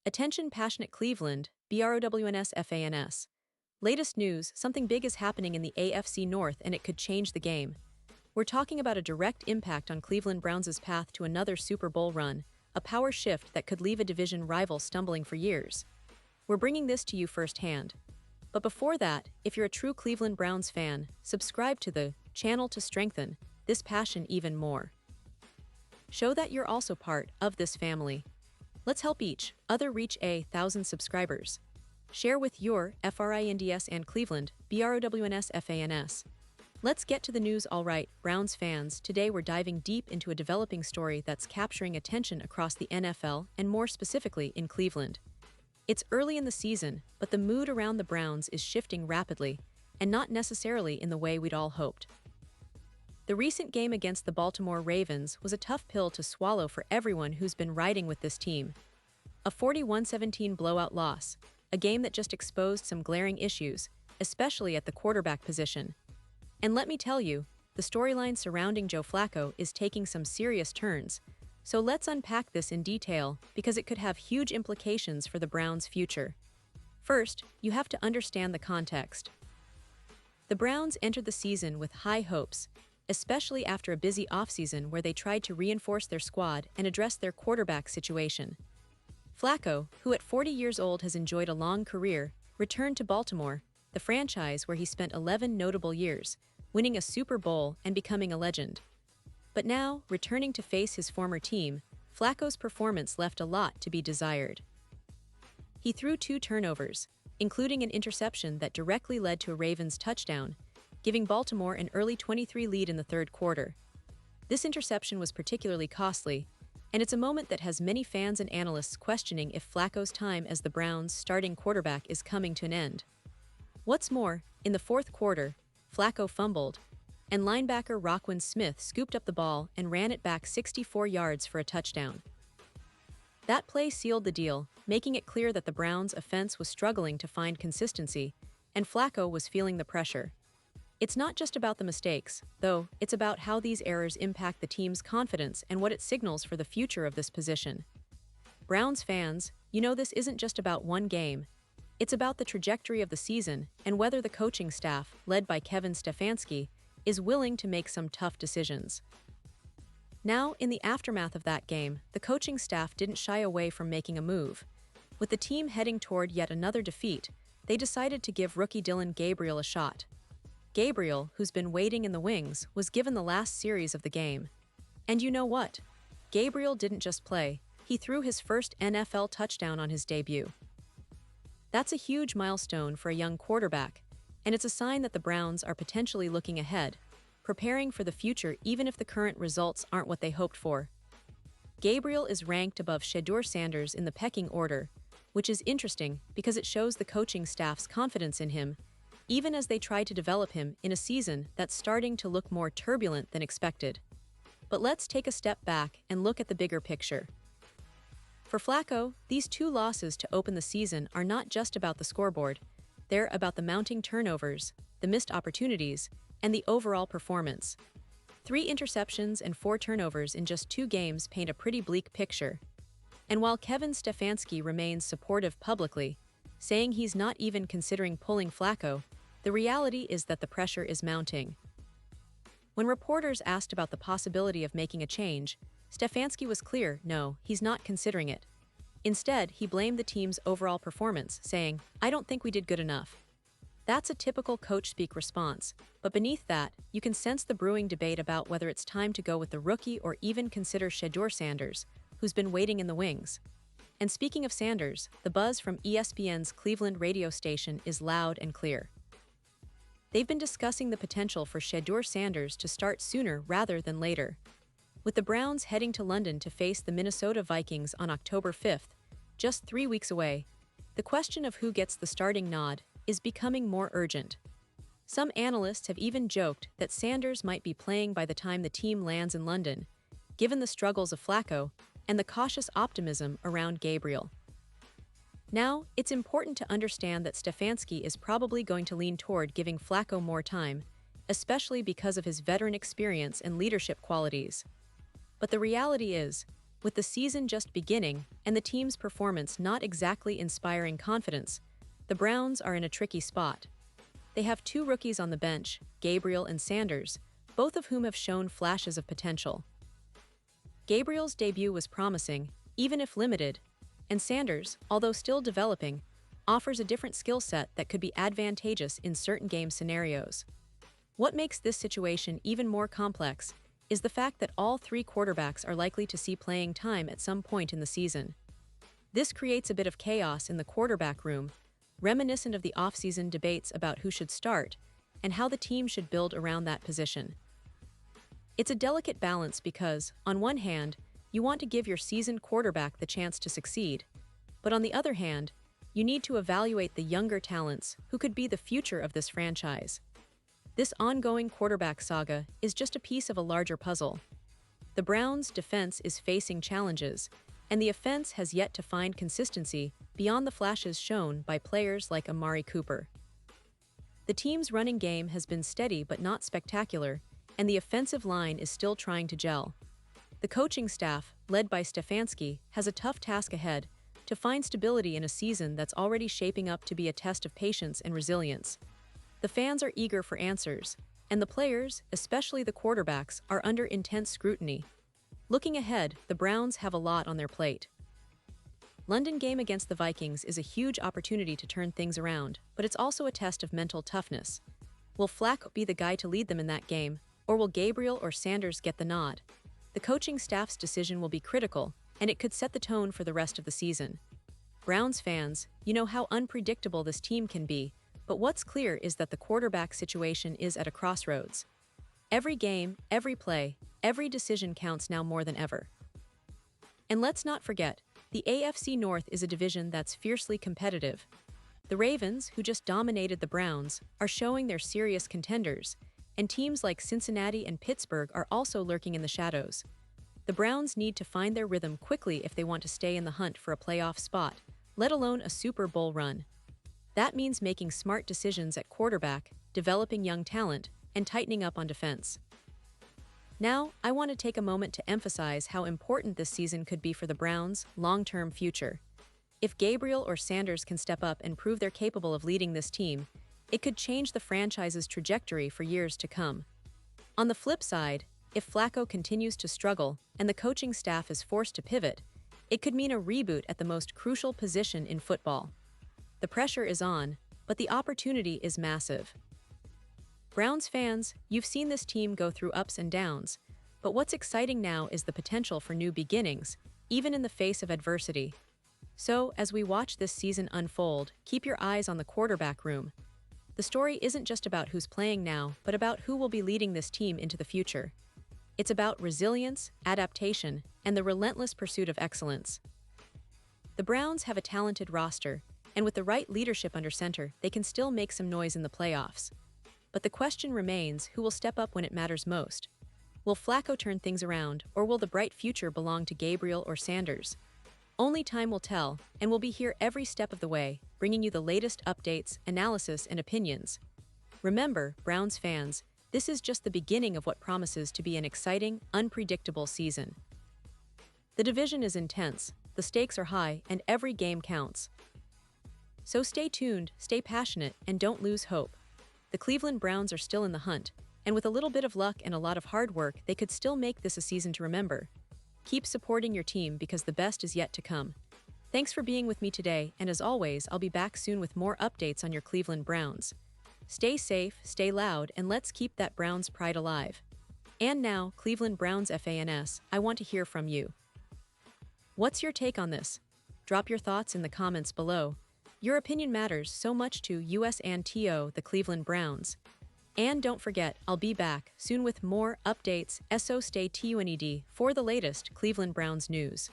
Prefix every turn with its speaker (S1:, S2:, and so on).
S1: Attention passionate Cleveland, BROWNSFANS. Latest news, something big is happening in the AFC North and it could change the game. We're talking about a direct impact on Cleveland Browns' path to another Super Bowl run, a power shift that could leave a division rival stumbling for years. We're bringing this to you firsthand. But before that, if you're a true Cleveland Browns fan, subscribe to the channel to strengthen this passion even more. Show that you're also part of this family. Let's help each other reach 1,000 subscribers. Share with your FRINDS and Cleveland, BROWNSFANS. Let's get to the news. Alright, Browns fans, today we're diving deep into a developing story that's capturing attention across the NFL and more specifically in Cleveland. It's early in the season, but the mood around the Browns is shifting rapidly, and not necessarily in the way we'd all hoped. The recent game against the Baltimore Ravens was a tough pill to swallow for everyone who's been riding with this team. A 41-17 blowout loss, a game that just exposed some glaring issues, especially at the quarterback position. And let me tell you, the storyline surrounding Joe Flacco is taking some serious turns, so let's unpack this in detail because it could have huge implications for the Browns' future. First, you have to understand the context. The Browns entered the season with high hopes, especially after a busy offseason where they tried to reinforce their squad and address their quarterback situation. Flacco, who at 40 years old has enjoyed a long career, returned to Baltimore, the franchise where he spent 11 notable years, winning a Super Bowl and becoming a legend. But now, returning to face his former team, Flacco's performance left a lot to be desired. He threw 2 turnovers, including an interception that directly led to a Ravens touchdown, giving Baltimore an early 23 lead in the third quarter. This interception was particularly costly, and it's a moment that has many fans and analysts questioning if Flacco's time as the Browns' starting quarterback is coming to an end. What's more, in the fourth quarter, Flacco fumbled, and linebacker Roquan Smith scooped up the ball and ran it back 64 yards for a touchdown. That play sealed the deal, making it clear that the Browns' offense was struggling to find consistency, and Flacco was feeling the pressure. It's not just about the mistakes, though, it's about how these errors impact the team's confidence and what it signals for the future of this position. Browns fans, you know this isn't just about one game. It's about the trajectory of the season and whether the coaching staff, led by Kevin Stefanski, is willing to make some tough decisions. Now, in the aftermath of that game, the coaching staff didn't shy away from making a move. With the team heading toward yet another defeat, they decided to give rookie Dillon Gabriel a shot. Gabriel, who's been waiting in the wings, was given the last series of the game. And you know what? Gabriel didn't just play, he threw his first NFL touchdown on his debut. That's a huge milestone for a young quarterback, and it's a sign that the Browns are potentially looking ahead, preparing for the future even if the current results aren't what they hoped for. Gabriel is ranked above Shedeur Sanders in the pecking order, which is interesting because it shows the coaching staff's confidence in him, even as they try to develop him in a season that's starting to look more turbulent than expected. But let's take a step back and look at the bigger picture. For Flacco, these 2 losses to open the season are not just about the scoreboard, they're about the mounting turnovers, the missed opportunities, and the overall performance. 3 interceptions and 4 turnovers in just 2 games paint a pretty bleak picture. And while Kevin Stefanski remains supportive publicly, saying he's not even considering pulling Flacco, the reality is that the pressure is mounting. When reporters asked about the possibility of making a change, Stefanski was clear, no, he's not considering it. Instead, he blamed the team's overall performance, saying, "I don't think we did good enough." That's a typical coach-speak response, but beneath that, you can sense the brewing debate about whether it's time to go with the rookie or even consider Shedeur Sanders, who's been waiting in the wings. And speaking of Sanders, the buzz from ESPN's Cleveland radio station is loud and clear. They've been discussing the potential for Shedeur Sanders to start sooner rather than later. With the Browns heading to London to face the Minnesota Vikings on October 5th, just 3 weeks away, the question of who gets the starting nod is becoming more urgent. Some analysts have even joked that Sanders might be playing by the time the team lands in London, given the struggles of Flacco and the cautious optimism around Gabriel. Now, it's important to understand that Stefanski is probably going to lean toward giving Flacco more time, especially because of his veteran experience and leadership qualities. But the reality is, With the season just beginning and the team's performance not exactly inspiring confidence, the Browns are in a tricky spot. They have two rookies on the bench, Gabriel and Sanders, both of whom have shown flashes of potential. Gabriel's debut was promising, even if limited, and Sanders, although still developing, offers a different skill set that could be advantageous in certain game scenarios. What makes this situation even more complex is the fact that all three quarterbacks are likely to see playing time at some point in the season. This creates a bit of chaos in the quarterback room, reminiscent of the offseason debates about who should start and how the team should build around that position. It's a delicate balance because, on one hand, you want to give your seasoned quarterback the chance to succeed, but on the other hand, you need to evaluate the younger talents who could be the future of this franchise. This ongoing quarterback saga is just a piece of a larger puzzle. The Browns' defense is facing challenges, and the offense has yet to find consistency beyond the flashes shown by players like Amari Cooper. The team's running game has been steady but not spectacular, and the offensive line is still trying to gel. The coaching staff, led by Stefanski, has a tough task ahead to find stability in a season that's already shaping up to be a test of patience and resilience. The fans are eager for answers, and the players, especially the quarterbacks, are under intense scrutiny. Looking ahead, the Browns have a lot on their plate. London game against the Vikings is a huge opportunity to turn things around, but it's also a test of mental toughness. Will Flacco be the guy to lead them in that game, or will Gabriel or Sanders get the nod? The coaching staff's decision will be critical, and it could set the tone for the rest of the season. Browns fans, you know how unpredictable this team can be, but what's clear is that the quarterback situation is at a crossroads. Every game, every play, every decision counts now more than ever. And let's not forget, the AFC North is a division that's fiercely competitive. The Ravens, who just dominated the Browns, are showing they're serious contenders, and teams like Cincinnati and Pittsburgh are also lurking in the shadows. The Browns need to find their rhythm quickly if they want to stay in the hunt for a playoff spot, let alone a Super Bowl run. That means making smart decisions at quarterback, developing young talent, and tightening up on defense. Now, I want to take a moment to emphasize how important this season could be for the Browns' long-term future. If Gabriel or Sanders can step up and prove they're capable of leading this team, it could change the franchise's trajectory for years to come. On the flip side, if Flacco continues to struggle and the coaching staff is forced to pivot, it could mean a reboot at the most crucial position in football. The pressure is on, but the opportunity is massive. Browns fans, you've seen this team go through ups and downs, but what's exciting now is the potential for new beginnings, even in the face of adversity. So, as we watch this season unfold, keep your eyes on the quarterback room. The story isn't just about who's playing now, but about who will be leading this team into the future. It's about resilience, adaptation, and the relentless pursuit of excellence. The Browns have a talented roster, and with the right leadership under center, they can still make some noise in the playoffs. But the question remains, who will step up when it matters most? Will Flacco turn things around, or will the bright future belong to Gabriel or Sanders? Only time will tell, and we'll be here every step of the way, bringing you the latest updates, analysis, and opinions. Remember, Browns fans, this is just the beginning of what promises to be an exciting, unpredictable season. The division is intense, the stakes are high, and every game counts. So stay tuned, stay passionate, and don't lose hope. The Cleveland Browns are still in the hunt, and with a little bit of luck and a lot of hard work, they could still make this a season to remember. Keep supporting your team because the best is yet to come. Thanks for being with me today, and as always, I'll be back soon with more updates on your Cleveland Browns. Stay safe, stay loud, and let's keep that Browns pride alive. And now, Cleveland Browns fans, I want to hear from you. What's your take on this? Drop your thoughts in the comments below. Your opinion matters so much to us and the Cleveland Browns. And don't forget, I'll be back soon with more updates, so stay tuned for the latest Cleveland Browns news.